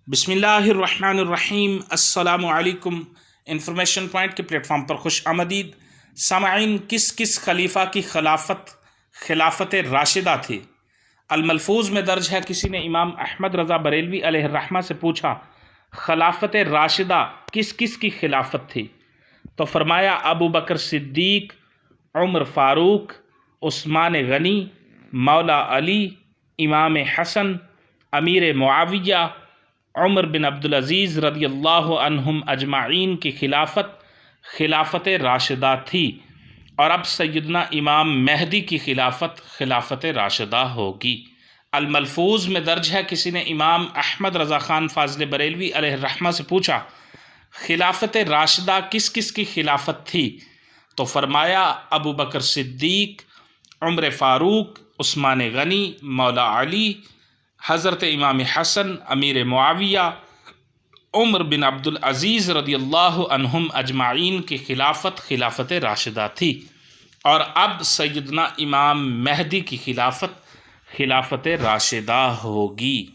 بسم اللہ الرحمن الرحیم۔ السلام علیکم۔ انفارمیشن پوائنٹ کے پلیٹ فارم پر خوش آمدید۔ سامعین، کس خلیفہ کی خلافت راشدہ تھی؟ الملفوظ میں درج ہے، کسی نے امام احمد رضا بریلوی علیہ الرحمہ سے پوچھا خلافت راشدہ کس کی خلافت تھی؟ تو فرمایا ابو بکر صدیق، عمر فاروق، عثمان غنی، مولا علی، امام حسن، امیر معاویہ، عمر بن عبدالعزیز رضی اللہ عنہم اجمعین کی خلافت راشدہ تھی، اور اب سیدنا امام مہدی کی خلافت راشدہ ہوگی۔ الملفوظ میں درج ہے، کسی نے امام احمد رضا خان فاضل بریلوی علیہ الرحمہ سے پوچھا خلافت راشدہ کس کی خلافت تھی؟ تو فرمایا ابو بکر صدیق، عمر فاروق، عثمان غنی، مولا علی، حضرت امام حسن، امیر معاویہ، عمر بن عبدالعزیز رضی اللہ عنہم اجمعین کی خلافت راشدہ تھی، اور اب سیدنا امام مہدی کی خلافت راشدہ ہوگی۔